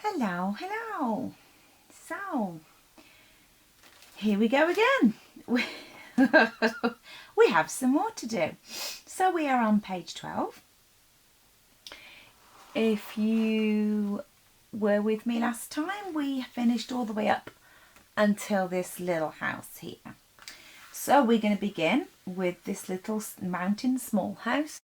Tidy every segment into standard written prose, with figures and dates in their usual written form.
Hello, hello. So, here we go again. We have some more to do. So we are on page 12. If you were with me last time, we finished all the way up until this little house here. So we're going to begin with this little mountain small house.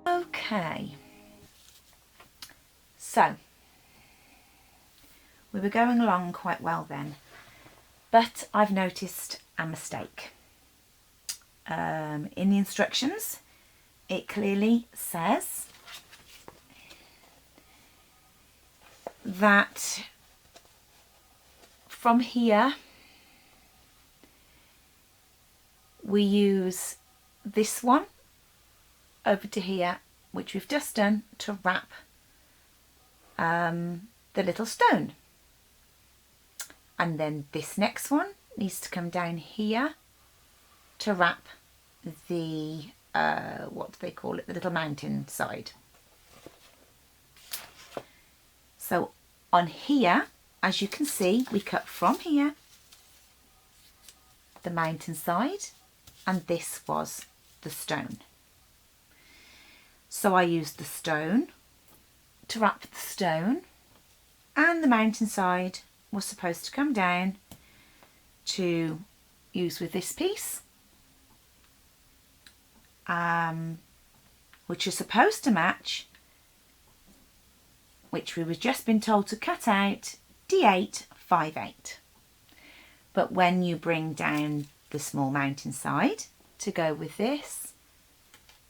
Okay, so we were going along quite well then, but I've noticed a mistake. In the instructions, it clearly says that from here we use this one over to here, which we've just done, to wrap the little stone. And then this next one needs to come down here to wrap the, what do they call it, the little mountain side. So on here, as you can see, we cut from here the mountain side, and this was the stone. So I used the stone to wrap the stone, and the mountain side was supposed to come down to use with this piece, which is supposed to match, which we were just been told to cut out D8, 5, 8. But when you bring down the small mountain side to go with this,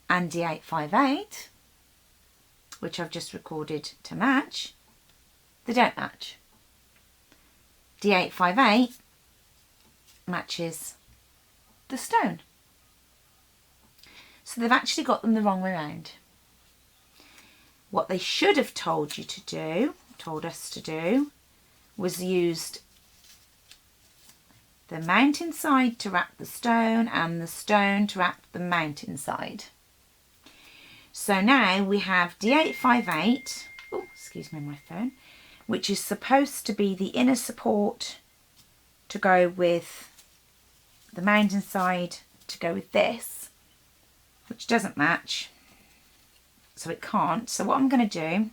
and D8, 5, 8, which I've just recorded to match, they don't match. D8, 5, 8 matches the stone. So they've actually got them the wrong way around. What they should have told you to do, told us to do, was used the mountain side to wrap the stone and the stone to wrap the mountain side. So now we have D8, 5, 8, oh, excuse me, my phone, which is supposed to be the inner support to go with the mountain side to go with this, which doesn't match, so it can't. So what I'm going to do, I'm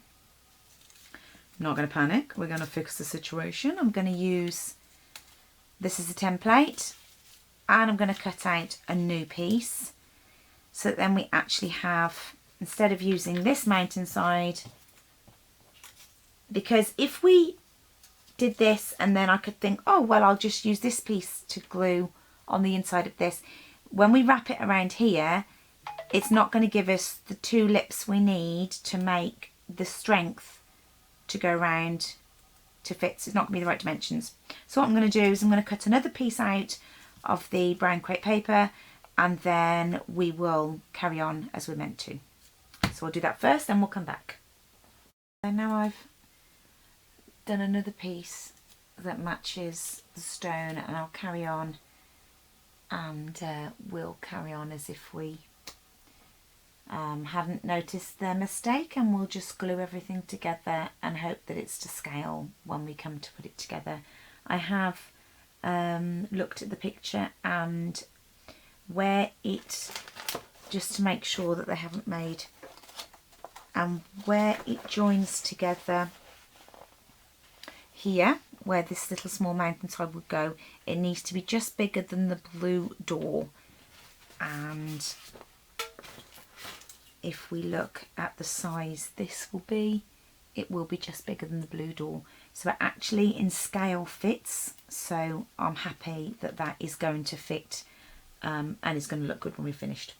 not going to panic, we're going to fix the situation. I'm going to use this as a template, and I'm going to cut out a new piece, so that then we actually have, instead of using this mountain side, because if we did this and then I could think, oh well, I'll just use this piece to glue on the inside of this, when we wrap it around here, it's not going to give us the two lips we need to make the strength to go around to fit. So it's not going to be the right dimensions. So what I'm going to do is I'm going to cut another piece out of the brown crepe paper, and then we will carry on as we're meant to. So we'll do that first, then we'll come back. So now I've done another piece that matches the stone, and I'll carry on, and we'll carry on as if we haven't noticed the mistake, and we'll just glue everything together and hope that it's to scale when we come to put it together. I have looked at the picture, and where it, just to make sure that they haven't made, and where it joins together here, where this little small mountain side would go, it needs to be just bigger than the blue door. And if we look at the size this will be, it will be just bigger than the blue door. So it actually in scale fits, so I'm happy that that is going to fit, and it's going to look good when we're finished.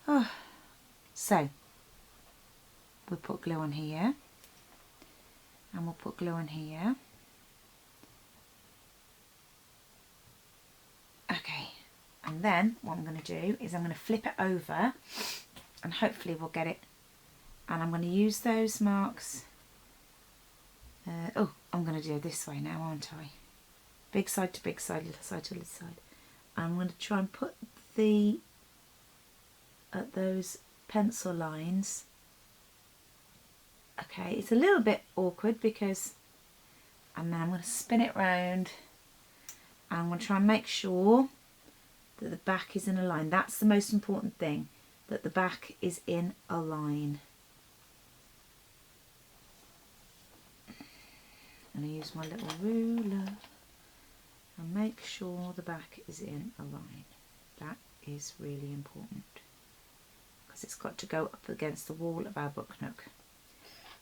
Oh. So we'll put glue on here, and we'll put glue on here. Okay, and then what I'm going to do is I'm going to flip it over, and hopefully we'll get it. And I'm going to use those marks. Oh, I'm going to do it this way now, aren't I? Big side to big side, little side to little side. I'm going to try and put the those pencil lines. Okay, it's a little bit awkward because, and then I'm going to spin it round, and I'm going to try and make sure that the back is in a line. That's the most important thing, that the back is in a line. I'm going to use my little ruler and make sure the back is in a line. That is really important because it's got to go up against the wall of our book nook.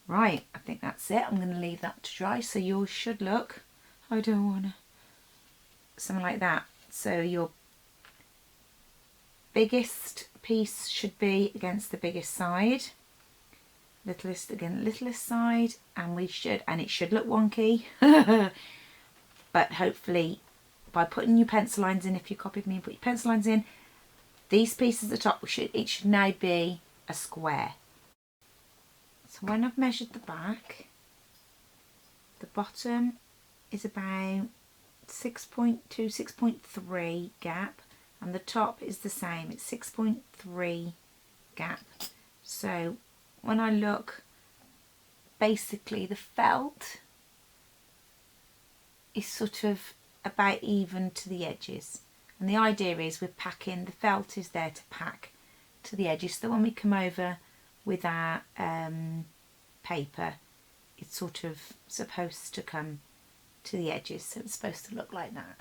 Right, I think that's it. I'm going to leave that to dry. So yours should look, I don't want to, something like that. So your biggest piece should be against the biggest side, littlest again littlest side, and it should look wonky, but hopefully by putting your pencil lines in, if you copied me and put your pencil lines in, these pieces at the top, it should now be a square. So when I've measured the back, the bottom is about 6.2, 6.3 gap, and the top is the same, it's 6.3 gap. So when I look, basically the felt is sort of about even to the edges, and the idea is we're packing, the felt is there to pack to the edges, so when we come over with our paper, it's sort of supposed to come to the edges, so it's supposed to look like that.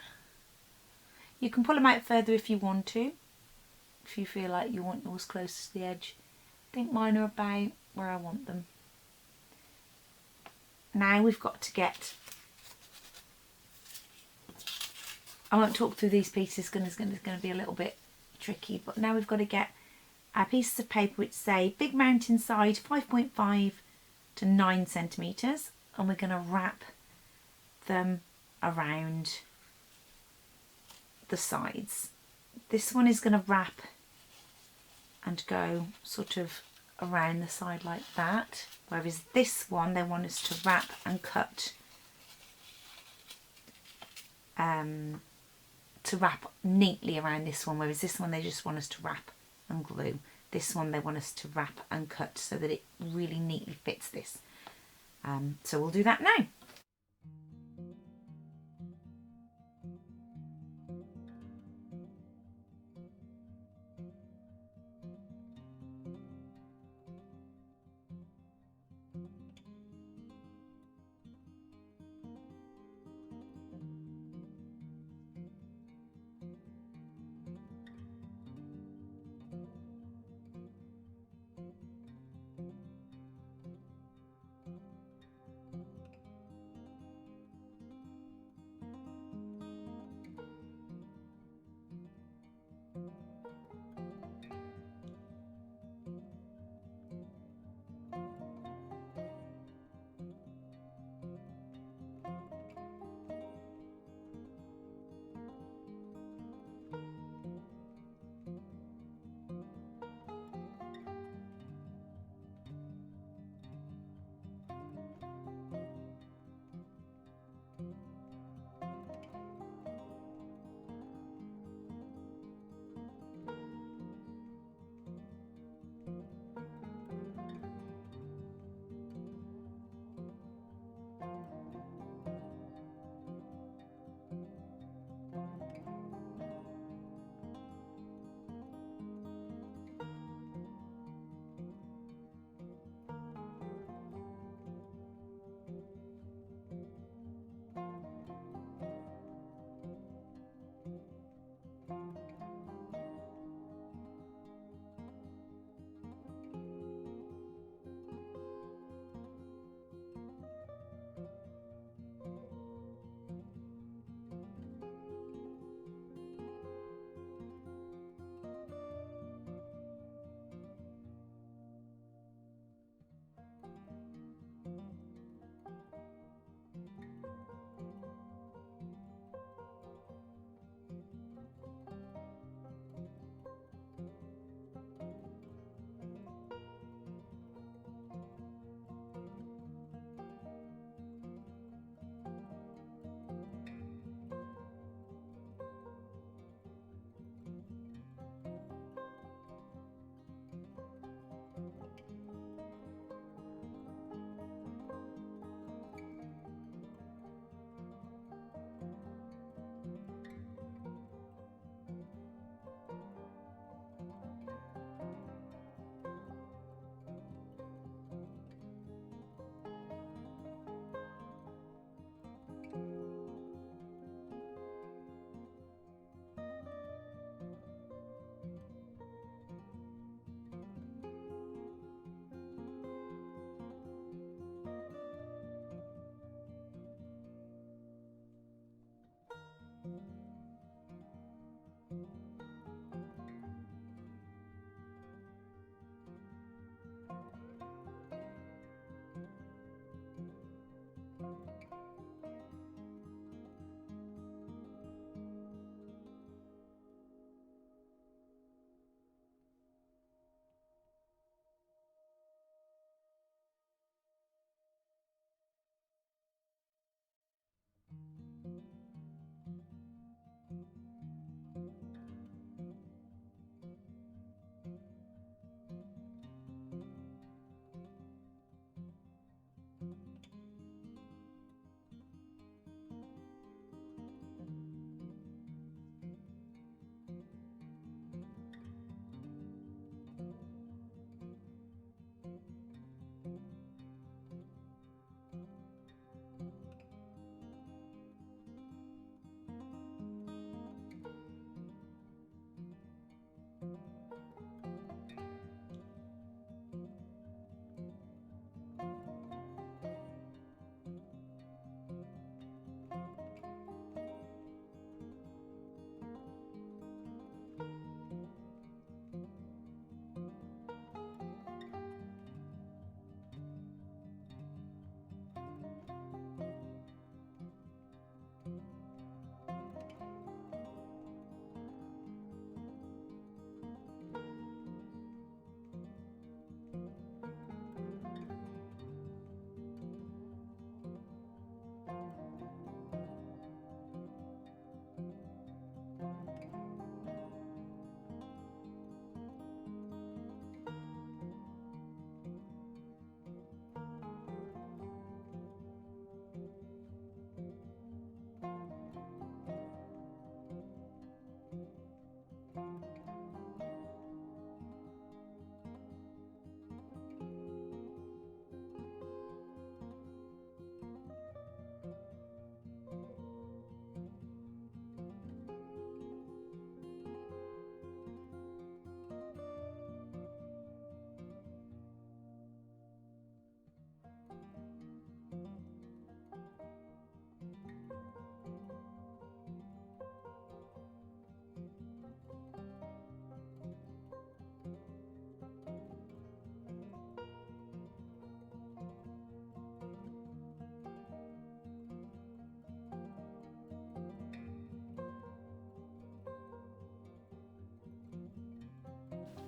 You can pull them out further if you want to, if you feel like you want yours close to the edge. I think mine are about where I want them. Now we've got to get, I won't talk through these pieces because it's going to be a little bit tricky, but now we've got to get our pieces of paper which say big mountain side 5.5 to 9 centimetres, and we're going to wrap them around the sides. This one is going to wrap and go sort of around the side like that, whereas this one they want us to wrap and cut, to wrap neatly around this one, whereas this one they just want us to wrap and glue. This one they want us to wrap and cut so that it really neatly fits this. So we'll do that now.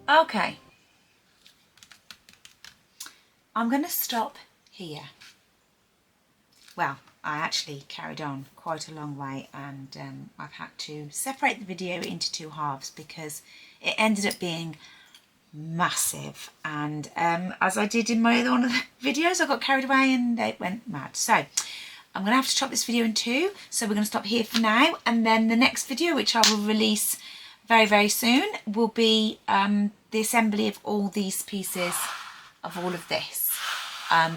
Okay, I'm going to stop here. Well, I actually carried on quite a long way, and I've had to separate the video into two halves because it ended up being massive, and as I did in my other one of the videos, I got carried away and it went mad. So I'm going to have to chop this video in two, so we're going to stop here for now, and then the next video, which I will release very, very soon, will be the assembly of all these pieces of all of this.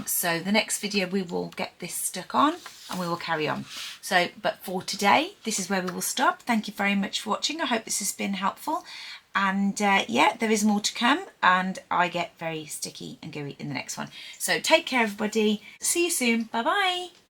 So the next video we will get this stuck on and we will carry on. So, but for today, this is where we will stop. Thank you very much for watching. I hope this has been helpful. And yeah, there is more to come, and I get very sticky and gooey in the next one. So take care, everybody. See you soon. Bye bye.